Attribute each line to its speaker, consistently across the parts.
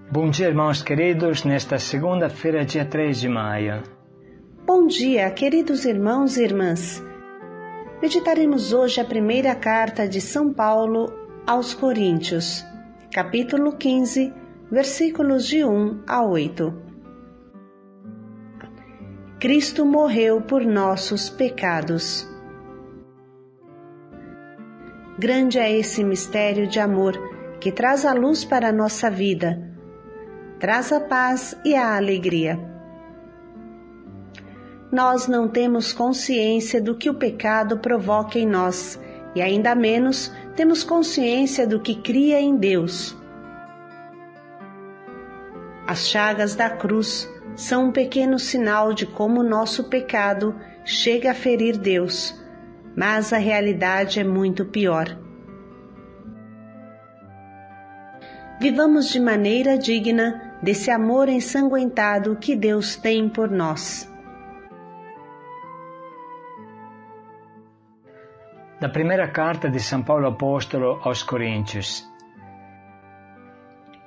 Speaker 1: Bom dia, irmãos queridos, nesta segunda-feira, dia 3 de maio.
Speaker 2: Bom dia, queridos irmãos e irmãs. Meditaremos hoje a primeira carta de São Paulo aos Coríntios, capítulo 15, versículos de 1 a 8. Cristo morreu por nossos pecados. Grande é esse mistério de amor que traz a luz para a nossa vida, traz a paz e a alegria. Nós não temos consciência do que o pecado provoca em nós e ainda menos temos consciência do que cria em Deus. As chagas da cruz são um pequeno sinal de como o nosso pecado chega a ferir Deus, mas a realidade é muito pior. Vivamos de maneira digna desse amor ensanguentado que Deus tem por nós.
Speaker 1: Da primeira carta de São Paulo Apóstolo aos Coríntios.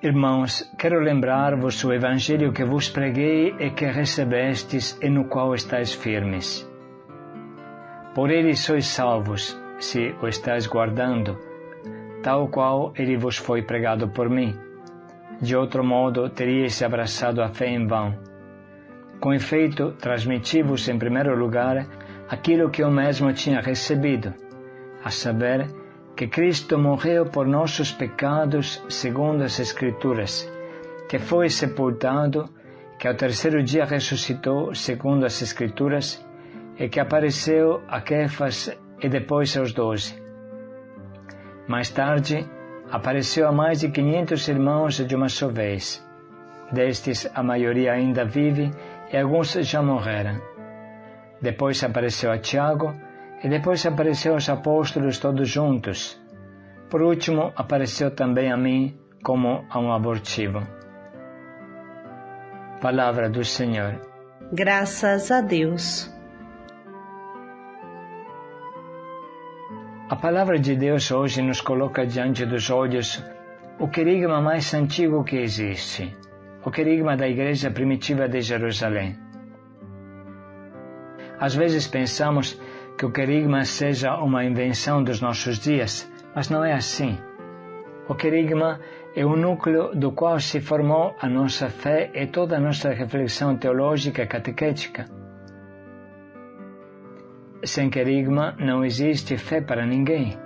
Speaker 1: Irmãos, quero lembrar-vos o Evangelho que vos preguei e que recebestes e no qual estáis firmes. Por ele sois salvos, se o estáis guardando, tal qual ele vos foi pregado por mim. De outro modo, teríeis abraçado a fé em vão. Com efeito, transmiti-vos em primeiro lugar aquilo que eu mesmo tinha recebido, a saber, que Cristo morreu por nossos pecados segundo as Escrituras, que foi sepultado, que ao terceiro dia ressuscitou segundo as Escrituras, e que apareceu a Quefas e depois aos 12. Mais tarde, apareceu a mais de 500 irmãos de uma só vez. Destes, a maioria ainda vive e alguns já morreram. Depois apareceu a Tiago, e depois apareceu aos apóstolos todos juntos. Por último, apareceu também a mim como a um abortivo. Palavra do Senhor.
Speaker 2: Graças a Deus.
Speaker 1: A palavra de Deus hoje nos coloca diante dos olhos o querigma mais antigo que existe, o querigma da Igreja primitiva de Jerusalém. Às vezes pensamos que o querigma seja uma invenção dos nossos dias, mas não é assim. O querigma é o núcleo do qual se formou a nossa fé e toda a nossa reflexão teológica e catequética. Sem querigma não existe fé para ninguém.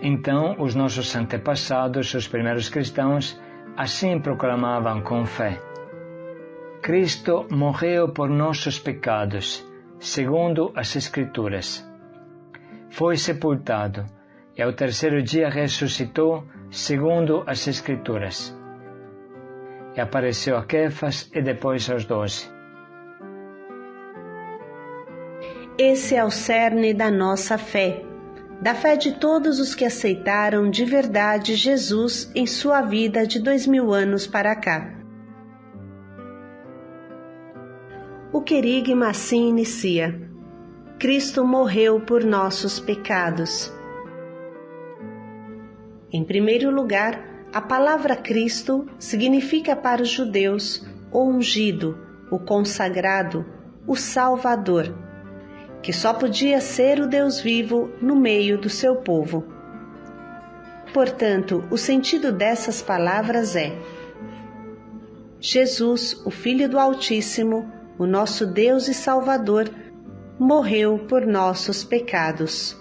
Speaker 1: Então, os nossos antepassados, os primeiros cristãos, assim proclamavam com fé: Cristo morreu por nossos pecados, segundo as Escrituras. Foi sepultado, e ao terceiro dia ressuscitou, segundo as Escrituras. E apareceu a Quefas e depois aos 12.
Speaker 2: Esse é o cerne da nossa fé, da fé de todos os que aceitaram de verdade Jesus em sua vida de 2000 anos para cá. O querigma assim inicia: Cristo morreu por nossos pecados. Em primeiro lugar, a palavra Cristo significa para os judeus o ungido, o consagrado, o Salvador, que só podia ser o Deus vivo no meio do seu povo. Portanto, o sentido dessas palavras é: Jesus, o Filho do Altíssimo, o nosso Deus e Salvador, morreu por nossos pecados.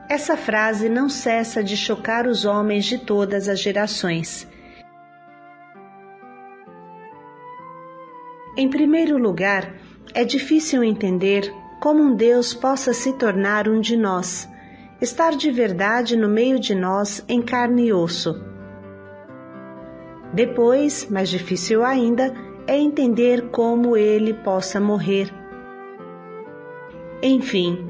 Speaker 2: Essa frase não cessa de chocar os homens de todas as gerações. Em primeiro lugar, é difícil entender como um Deus possa se tornar um de nós, estar de verdade no meio de nós em carne e osso. Depois, mais difícil ainda, é entender como ele possa morrer. Enfim,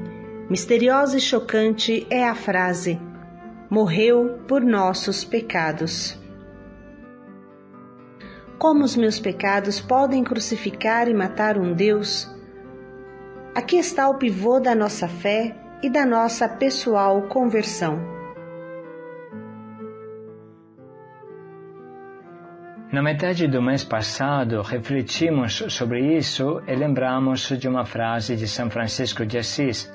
Speaker 2: misteriosa e chocante é a frase: morreu por nossos pecados. Como os meus pecados podem crucificar e matar um Deus? Aqui está o pivô da nossa fé e da nossa pessoal conversão.
Speaker 1: Na metade do mês passado, refletimos sobre isso e lembramos de uma frase de São Francisco de Assis.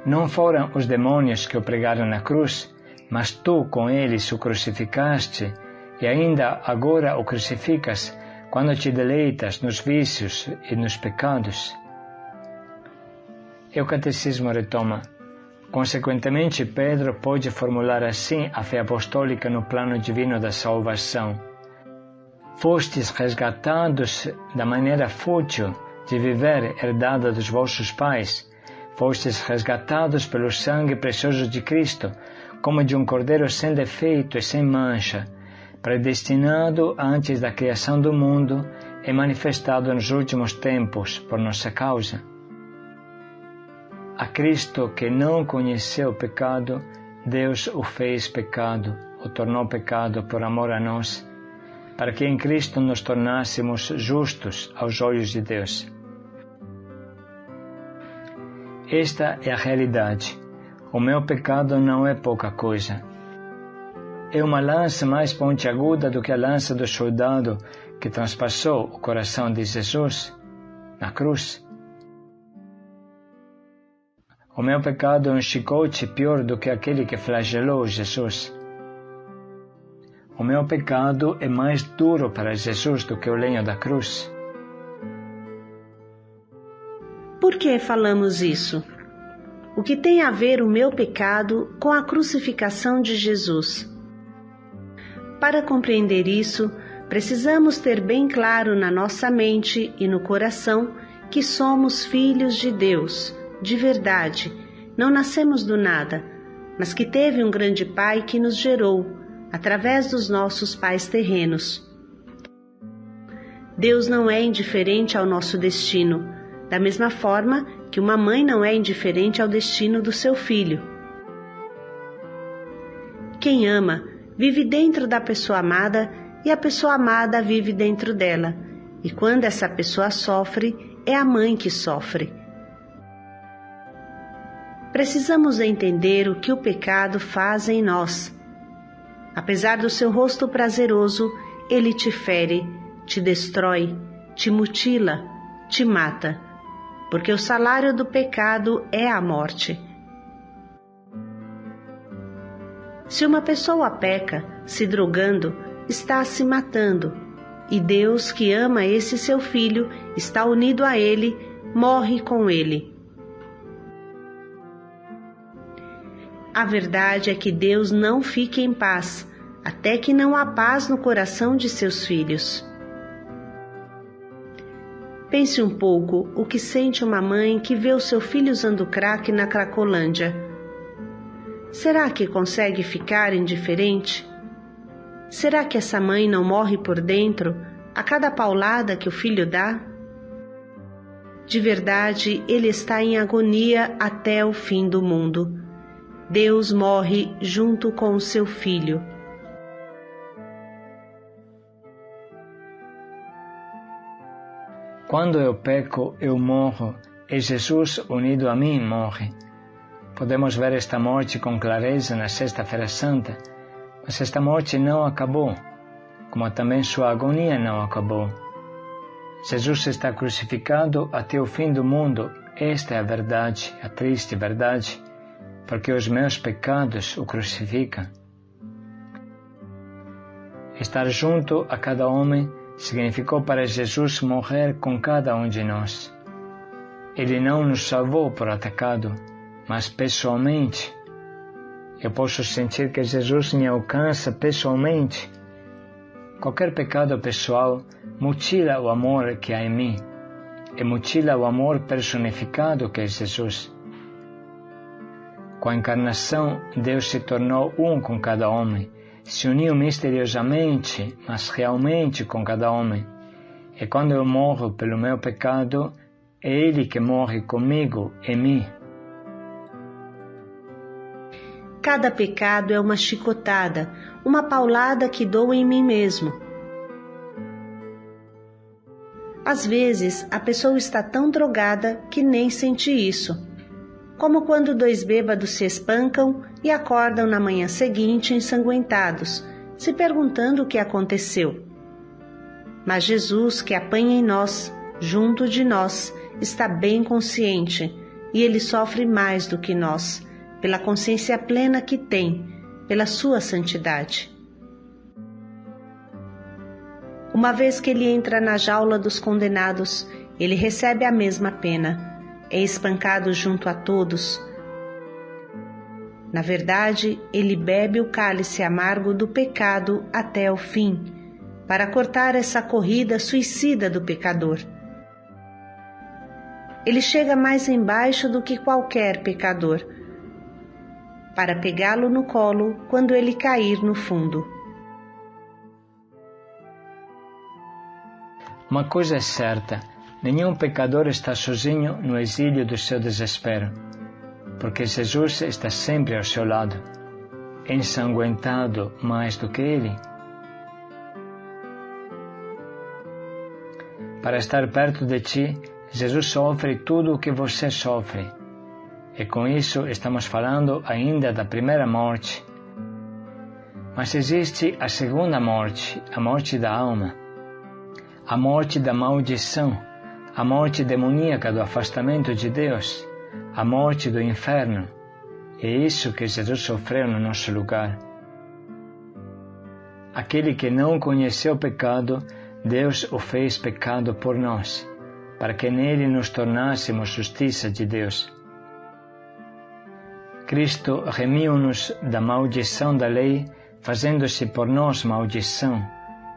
Speaker 1: Não foram os demônios que o pregaram na cruz, mas tu com eles o crucificaste e ainda agora o crucificas quando te deleitas nos vícios e nos pecados. E o Catecismo retoma. Consequentemente, Pedro pode formular assim a fé apostólica no plano divino da salvação. Fostes resgatados da maneira fútil de viver herdada dos vossos pais. Fostes resgatados pelo sangue precioso de Cristo, como de um cordeiro sem defeito e sem mancha, predestinado antes da criação do mundo e manifestado nos últimos tempos por nossa causa. A Cristo que não conheceu o pecado, Deus o fez pecado, o tornou pecado por amor a nós, para que em Cristo nos tornássemos justos aos olhos de Deus. Esta é a realidade. O meu pecado não é pouca coisa. É uma lança mais pontiaguda do que a lança do soldado que transpassou o coração de Jesus na cruz. O meu pecado é um chicote pior do que aquele que flagelou Jesus. O meu pecado é mais duro para Jesus do que o lenho da cruz.
Speaker 2: Por que falamos isso? O que tem a ver o meu pecado com a crucificação de Jesus? Para compreender isso, precisamos ter bem claro na nossa mente e no coração que somos filhos de Deus, de verdade. Não nascemos do nada, mas que teve um grande Pai que nos gerou, através dos nossos pais terrenos. Deus não é indiferente ao nosso destino, da mesma forma que uma mãe não é indiferente ao destino do seu filho. Quem ama, vive dentro da pessoa amada e a pessoa amada vive dentro dela. E quando essa pessoa sofre, é a mãe que sofre. Precisamos entender o que o pecado faz em nós. Apesar do seu rosto prazeroso, ele te fere, te destrói, te mutila, te mata, porque o salário do pecado é a morte. Se uma pessoa peca, se drogando, está se matando, e Deus, que ama esse seu filho, está unido a ele, morre com ele. A verdade é que Deus não fica em paz, até que não há paz no coração de seus filhos. Pense um pouco o que sente uma mãe que vê o seu filho usando crack na Cracolândia. Será que consegue ficar indiferente? Será que essa mãe não morre por dentro a cada paulada que o filho dá? De verdade, ele está em agonia até o fim do mundo. Deus morre junto com o seu filho.
Speaker 1: Quando eu peco, eu morro, e Jesus, unido a mim, morre. Podemos ver esta morte com clareza na Sexta-feira Santa, mas esta morte não acabou, como também sua agonia não acabou. Jesus está crucificado até o fim do mundo. Esta é a verdade, a triste verdade, porque os meus pecados o crucificam. Estar junto a cada homem significou para Jesus morrer com cada um de nós. Ele não nos salvou por atacado, mas pessoalmente. Eu posso sentir que Jesus me alcança pessoalmente. Qualquer pecado pessoal mutila o amor que há em mim, e mutila o amor personificado que é Jesus. Com a encarnação, Deus se tornou um com cada homem, se uniu misteriosamente, mas realmente com cada homem. E quando eu morro pelo meu pecado, é Ele que morre comigo, em mim.
Speaker 2: Cada pecado é uma chicotada, uma paulada que dou em mim mesmo. Às vezes, a pessoa está tão drogada que nem sente isso. Como quando dois bêbados se espancam e acordam na manhã seguinte ensanguentados, se perguntando o que aconteceu. Mas Jesus, que apanha em nós, junto de nós, está bem consciente e ele sofre mais do que nós, pela consciência plena que tem, pela sua santidade. Uma vez que ele entra na jaula dos condenados, ele recebe a mesma pena, é espancado junto a todos. Na verdade, ele bebe o cálice amargo do pecado até o fim, para cortar essa corrida suicida do pecador. Ele chega mais embaixo do que qualquer pecador, para pegá-lo no colo quando ele cair no fundo.
Speaker 1: Uma coisa é certa, nenhum pecador está sozinho no exílio do seu desespero, porque Jesus está sempre ao seu lado, ensanguentado mais do que ele. Para estar perto de ti, Jesus sofre tudo o que você sofre. E com isso estamos falando ainda da primeira morte. Mas existe a segunda morte, a morte da alma, a morte da maldição, a morte demoníaca do afastamento de Deus, a morte do inferno. É isso que Jesus sofreu no nosso lugar. Aquele que não conheceu o pecado, Deus o fez pecado por nós, para que nele nos tornássemos justiça de Deus. Cristo remiu-nos da maldição da lei, fazendo-se por nós maldição,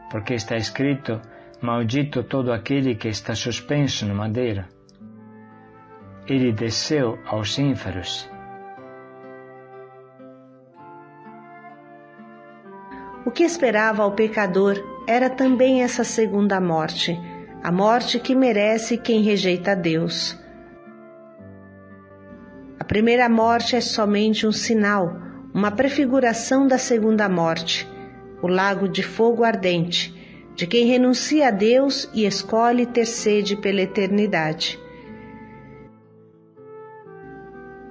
Speaker 1: porque está escrito: maldito todo aquele que está suspenso no madeiro. Ele desceu aos ínferos.
Speaker 2: O que esperava ao pecador era também essa segunda morte, a morte que merece quem rejeita Deus. A primeira morte é somente um sinal, uma prefiguração da segunda morte, o lago de fogo ardente, de quem renuncia a Deus e escolhe ter sede pela eternidade.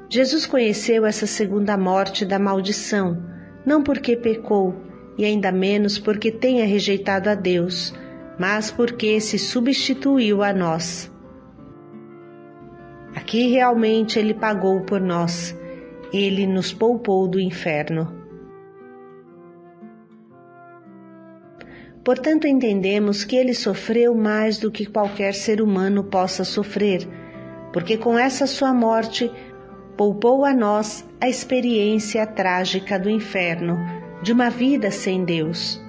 Speaker 2: Jesus conheceu essa segunda morte da maldição, não porque pecou, e ainda menos porque tenha rejeitado a Deus, mas porque se substituiu a nós. Aqui realmente ele pagou por nós, ele nos poupou do inferno. Portanto, entendemos que ele sofreu mais do que qualquer ser humano possa sofrer, porque com essa sua morte poupou a nós a experiência trágica do inferno, de uma vida sem Deus.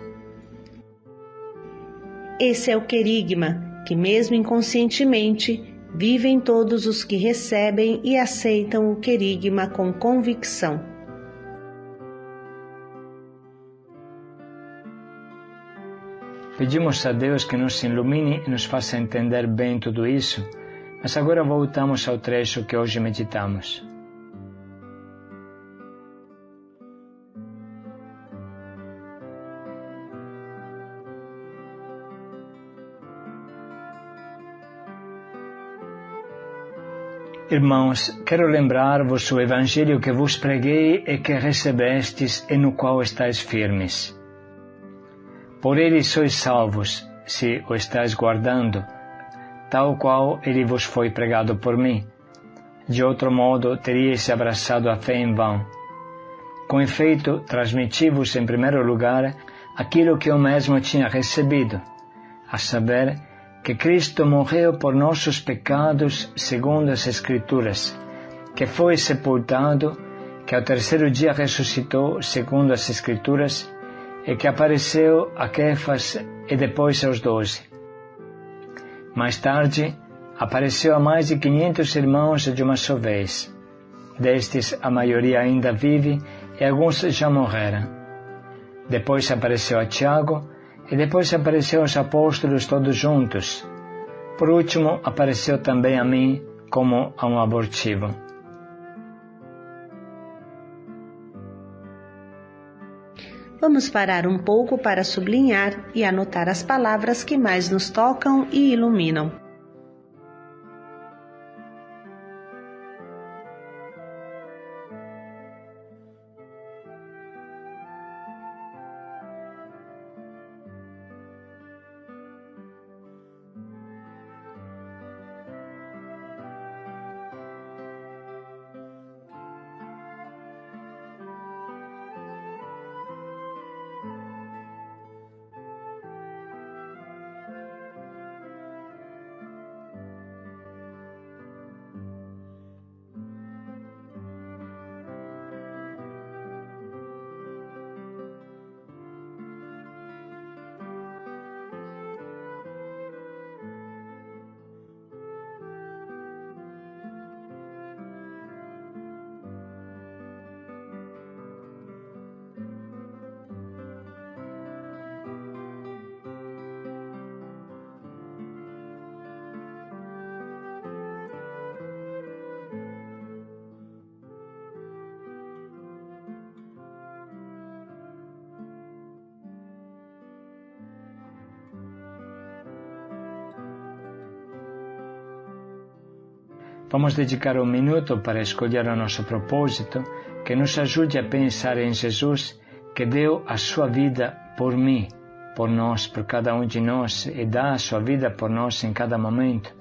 Speaker 2: Esse é o querigma que, mesmo inconscientemente, vive em todos os que recebem e aceitam o querigma com convicção.
Speaker 1: Pedimos a Deus que nos ilumine e nos faça entender bem tudo isso, mas agora voltamos ao trecho que hoje meditamos. Irmãos, quero lembrar-vos o Evangelho que vos preguei e que recebestes e no qual estáis firmes. Por ele sois salvos, se o estáis guardando, tal qual ele vos foi pregado por mim. De outro modo, teríeis abraçado a fé em vão. Com efeito, transmiti-vos em primeiro lugar aquilo que eu mesmo tinha recebido, a saber, que Cristo morreu por nossos pecados segundo as Escrituras, que foi sepultado, que ao terceiro dia ressuscitou segundo as Escrituras, e que apareceu a Quefas e depois aos 12. Mais tarde, apareceu a mais de 500 irmãos de uma só vez. Destes, a maioria ainda vive e alguns já morreram. Depois apareceu a Tiago, e depois apareceu aos apóstolos todos juntos. Por último, apareceu também a mim como a um abortivo.
Speaker 2: Vamos parar um pouco para sublinhar e anotar as palavras que mais nos tocam e iluminam.
Speaker 1: Vamos dedicar um minuto para escolher o nosso propósito, que nos ajude a pensar em Jesus, que deu a sua vida por mim, por nós, por cada um de nós, e dá a sua vida por nós em cada momento.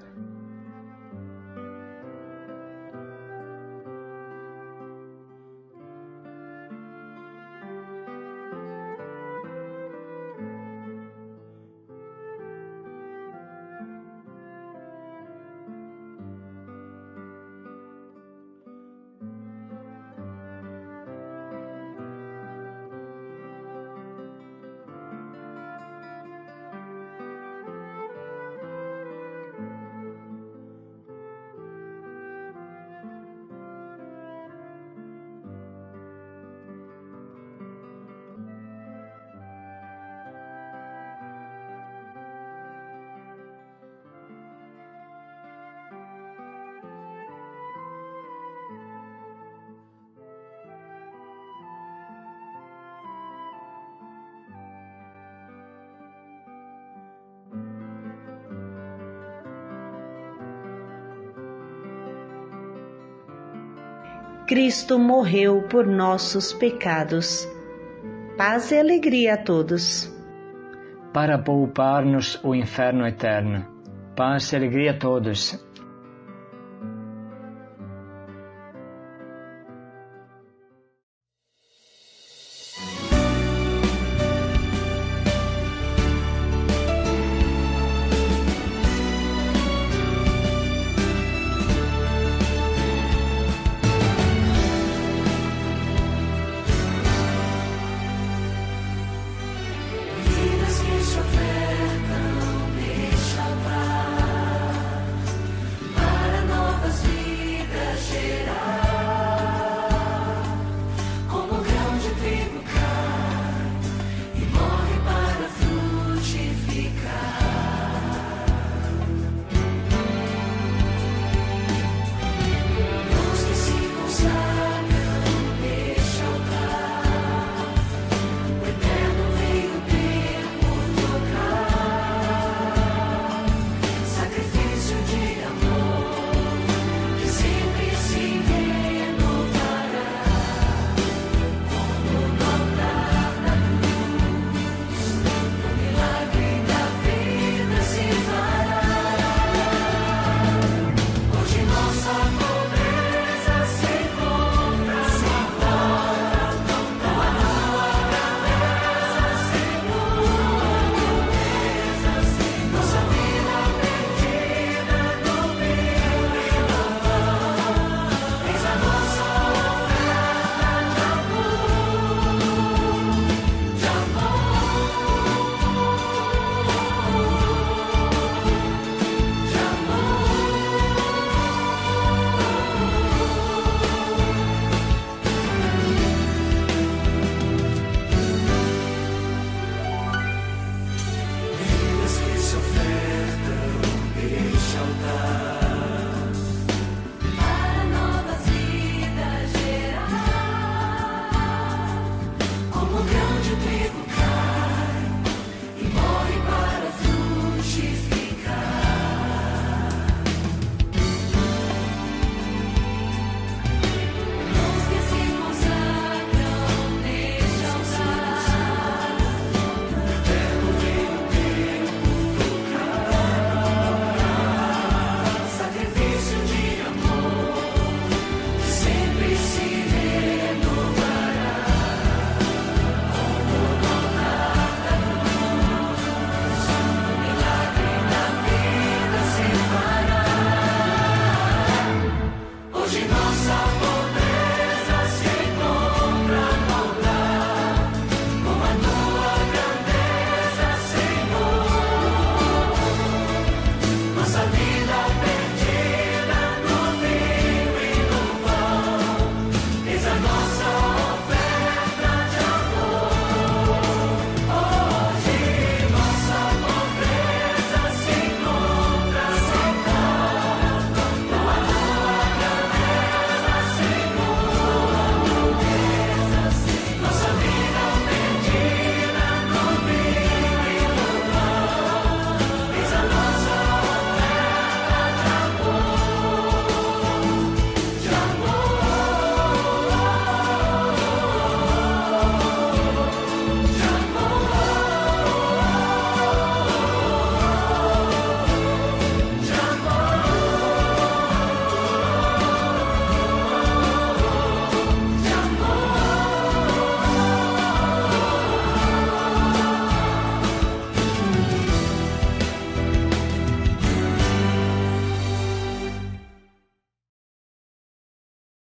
Speaker 2: Cristo morreu por nossos pecados. Paz e alegria a todos.
Speaker 1: Para poupar-nos o inferno eterno. Paz e alegria a todos.